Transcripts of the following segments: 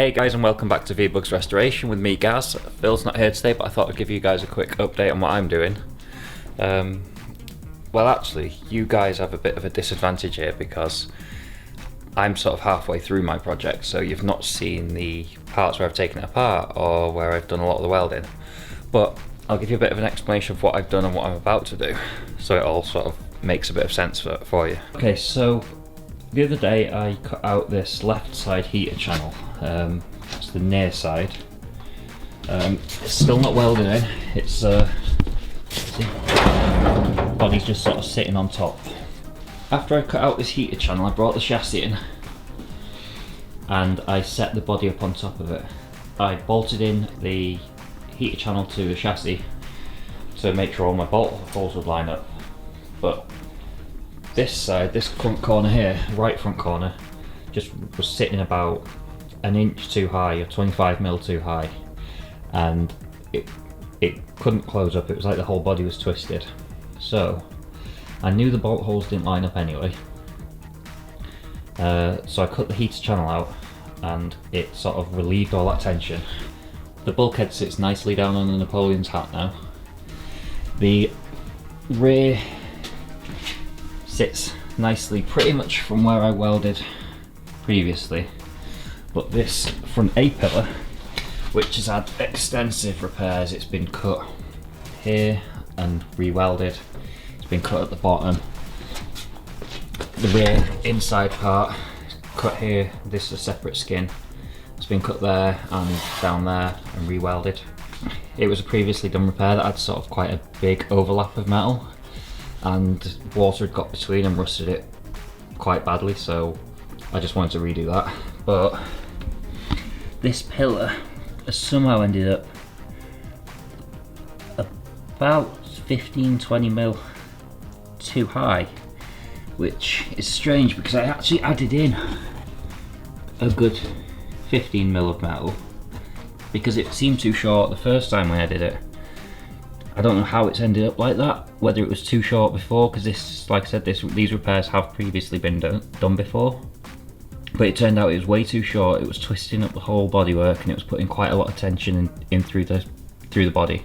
Hey guys, and welcome back to v-bugz Restoration with me, Gaz. Phil's not here today, but I thought I'd give you guys a quick update on what I'm doing. Well actually, you guys have a bit of a disadvantage here because I'm sort of halfway through my project, so you've not seen the parts where I've taken it apart or where I've done a lot of the welding. But I'll give you a bit of an explanation of what I've done and what I'm about to do, so it all sort of makes a bit of sense for you. Okay, so the other day I cut out this left side heater channel. It's the near side. It's still not welded in. It's see, body's just sort of sitting on top. After I cut out this heater channel, I brought the chassis in and I set the body up on top of it. I bolted in the heater channel to the chassis to make sure all my bolt holes would line up. But this side, this front corner here, right front corner, just was sitting about an inch too high, or 25mm too high, and it couldn't close up. It was like the whole body was twisted. So I knew the bolt holes didn't line up anyway, so I cut the heater channel out and it sort of relieved all that tension. The bulkhead sits nicely down on the Napoleon's hat now. The rear sits nicely pretty much from where I welded previously, but this front A-pillar, which has had extensive repairs, it's been cut here and re-welded, it's been cut at the bottom. The rear inside part cut here, this is a separate skin, it's been cut there and down there and re-welded. It was a previously done repair that had sort of quite a big overlap of metal, and water had got between and rusted it quite badly, so I just wanted to redo that. But this pillar has somehow ended up about 15-20mm too high, which is strange because I actually added in a good 15mm of metal because it seemed too short the first time when I did it. I don't know how it's ended up like that, whether it was too short before, because this, like I said, these repairs have previously been done before, but it turned out it was way too short. It was twisting up the whole bodywork and it was putting quite a lot of tension in through the body.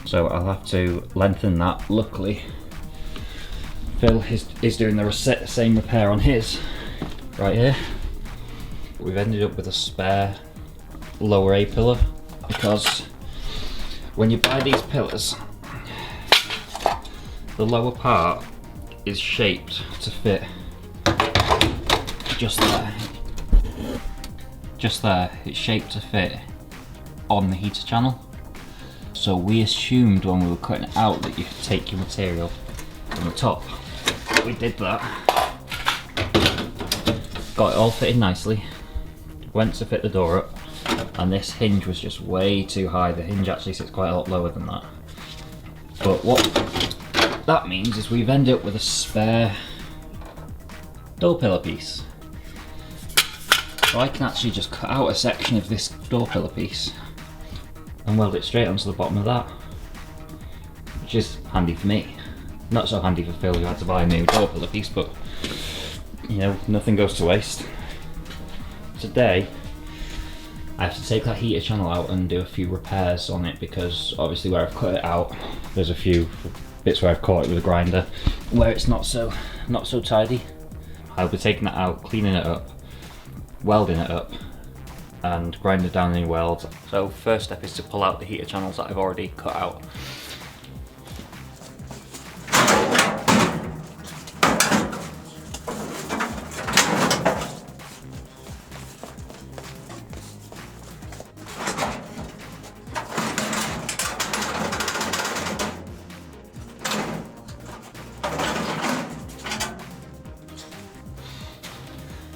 So I'll have to lengthen that. Luckily, Phil is doing the same repair on his right here. We've ended up with a spare lower A-pillar because when you buy these pillars, the lower part is shaped to fit just there. Just there, it's shaped to fit on the heater channel. So we assumed when we were cutting it out that you could take your material from the top. We did that. Got it all fitted nicely. Went to fit the door up, and this hinge was just way too high. The hinge actually sits quite a lot lower than that. But what that means is we've ended up with a spare door pillar piece. So I can actually just cut out a section of this door pillar piece and weld it straight onto the bottom of that, which is handy for me. Not so handy for Phil, who had to buy a new door pillar piece, but you know, nothing goes to waste. Today I have to take that heater channel out and do a few repairs on it, because obviously where I've cut it out, there's a few bits where I've caught it with a grinder where it's not so tidy. I'll be taking that out, cleaning it up, welding it up, and grinding it down any welds. So first step is to pull out the heater channels that I've already cut out.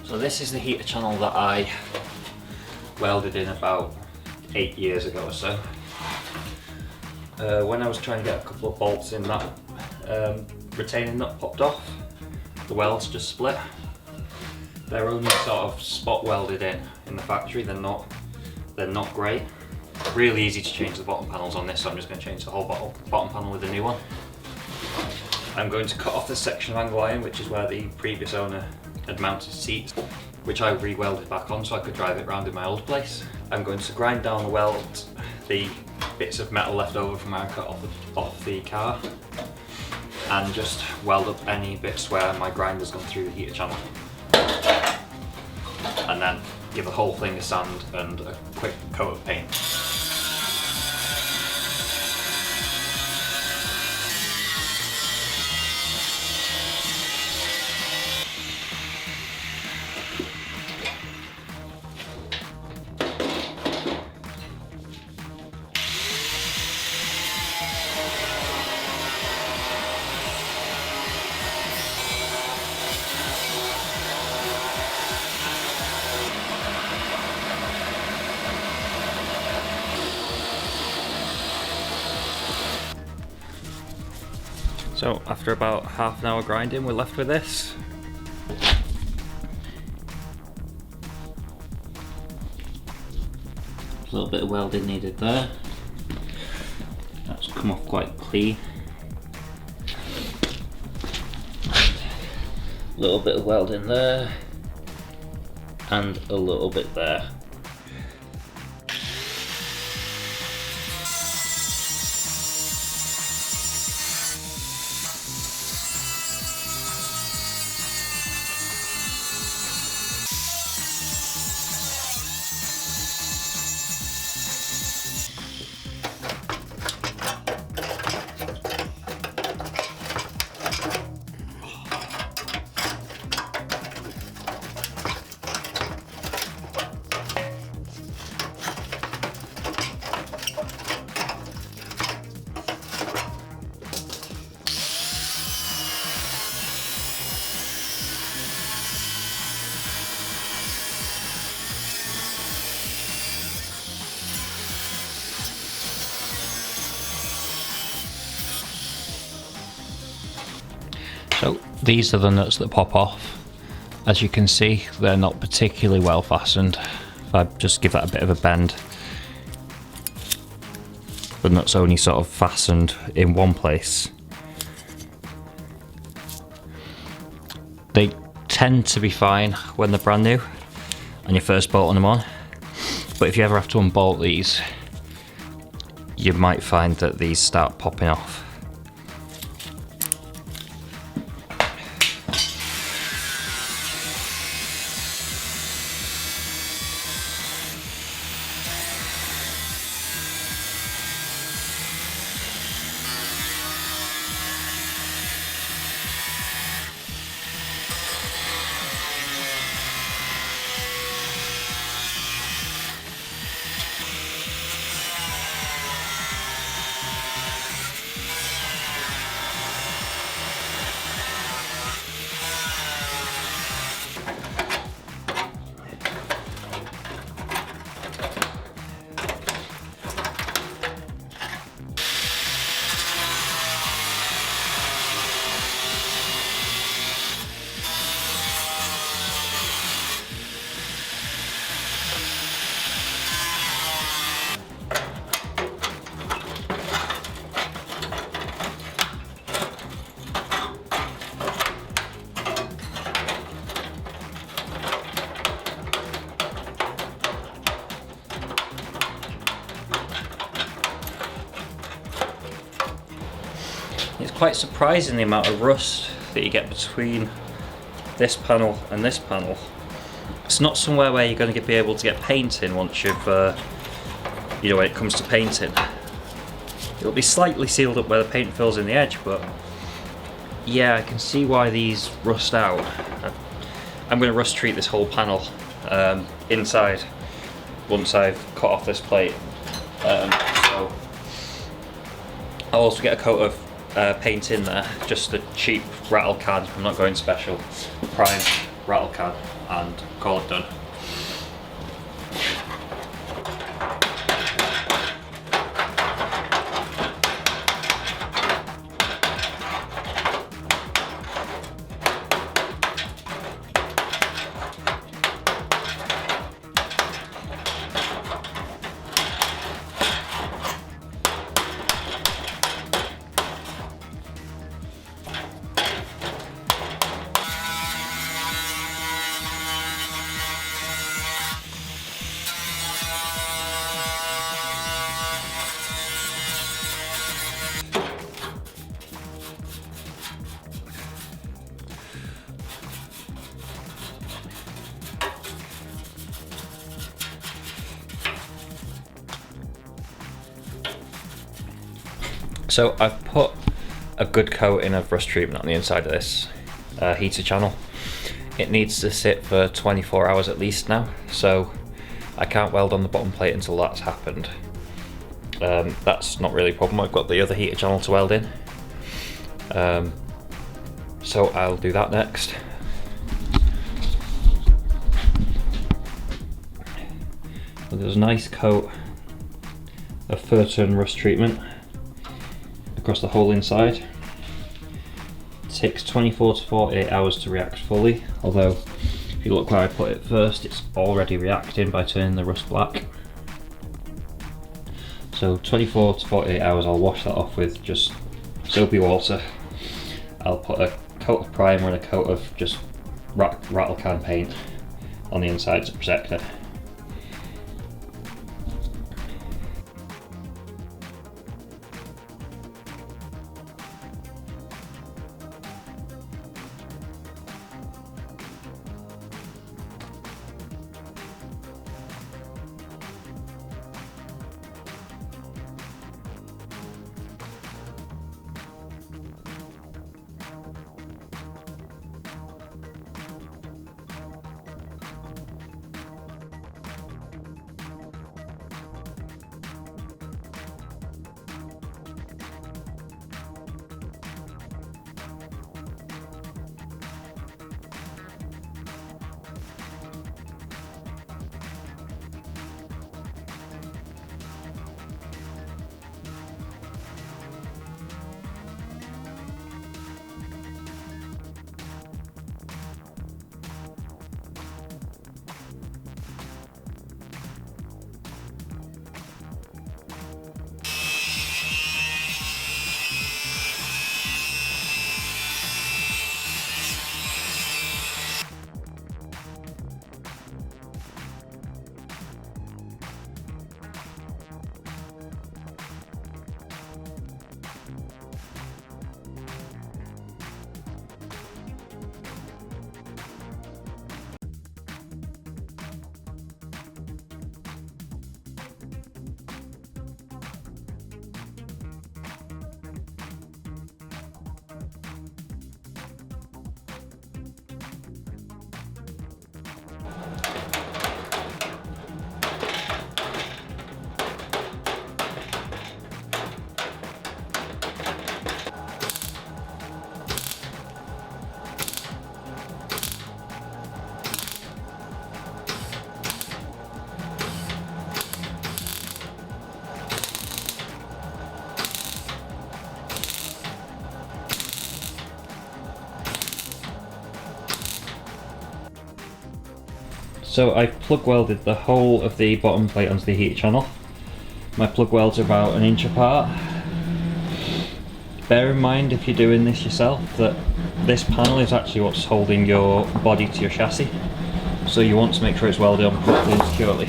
So this is the heater channel that I welded in about 8 years ago or so. When I was trying to get a couple of bolts in, that retaining nut popped off. The welds just split. They're only sort of spot welded in the factory. They're not great. Really easy to change the bottom panels on this, so I'm just going to change the whole bottom panel with a new one. I'm going to cut off this section of angle iron, which is where the previous owner had mounted seats. which I re-welded back on so I could drive it around in my old place. I'm going to grind down the bits of metal left over from where I cut off the car, and just weld up any bits where my grinder's gone through the heater channel. And then give the whole thing a sand and a quick coat of paint. So after about half an hour grinding, we're left with this. A little bit of welding needed there. That's come off quite clean. A little bit of welding there, and a little bit there. So these are the nuts that pop off. As you can see, they're not particularly well fastened. If I just give that a bit of a bend, the nut's only sort of fastened in one place. They tend to be fine when they're brand new and you're first bolting them on, but if you ever have to unbolt these, you might find that these start popping off. It's quite surprising the amount of rust that you get between this panel and this panel. It's not somewhere where you're going to be able to get paint in once you've, you know, when it comes to painting. It'll be slightly sealed up where the paint fills in the edge, but yeah, I can see why these rust out. I'm going to rust treat this whole panel inside once I've cut off this plate. So I'll also get a coat of paint in there, just a cheap rattle can. I'm not going special. Prime rattle can, and call it done. So I've put a good coating of rust treatment on the inside of this heater channel. It needs to sit for 24 hours at least now, so I can't weld on the bottom plate until that's happened. That's not really a problem. I've got the other heater channel to weld in, so I'll do that next. And there's a nice coat of Furton rust treatment across the whole inside. It takes 24 to 48 hours to react fully, although if you look where I put it first, it's already reacting by turning the rust black. So 24 to 48 hours, I'll wash that off with just soapy water. I'll put a coat of primer and a coat of just rattle can paint on the inside to protect it. So I've plug welded the whole of the bottom plate onto the heater channel. My plug welds are about 1 inch apart. Bear in mind, if you're doing this yourself, that this panel is actually what's holding your body to your chassis. So you want to make sure it's welded on properly and securely.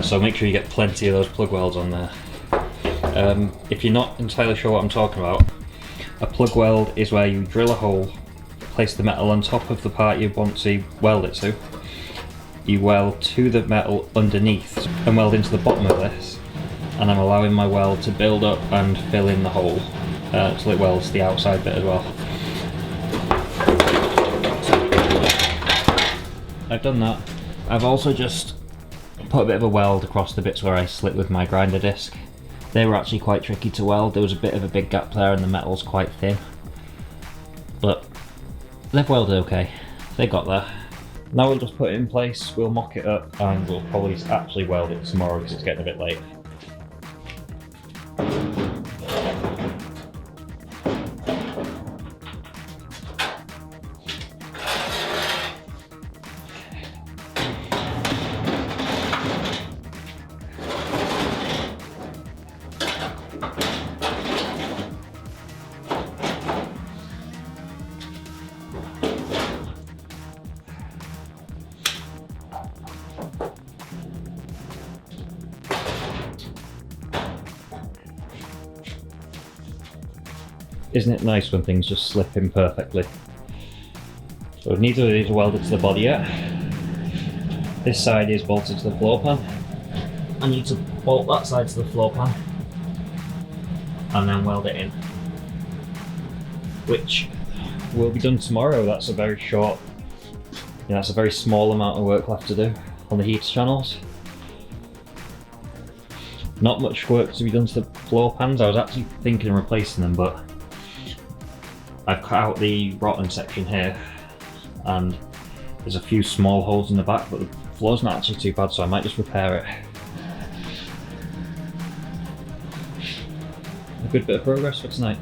So make sure you get plenty of those plug welds on there. If you're not entirely sure what I'm talking about, a plug weld is where you drill a hole, place the metal on top of the part you want to weld it to. You weld to the metal underneath and weld into the bottom of this, and I'm allowing my weld to build up and fill in the hole till it welds the outside bit as well. I've done that. I've also just put a bit of a weld across the bits where I slit with my grinder disc. They were actually quite tricky to weld. There was a bit of a big gap there and the metal's quite thin, but they've welded okay. They got there. Now we'll just put it in place, we'll mock it up, and we'll probably actually weld it tomorrow because it's getting a bit late. Isn't it nice when things just slip in perfectly? So neither of these are welded to the body yet. This side is bolted to the floor pan. I need to bolt that side to the floor pan. and then weld it in, which will be done tomorrow. That's a very short, that's a very small amount of work left to do on the heater channels. Not much work to be done to the floor pans. I was actually thinking of replacing them, but I've cut out the rotten section here and there's a few small holes in the back, but the floor's not actually too bad, so I might just repair it. A good bit of progress for tonight.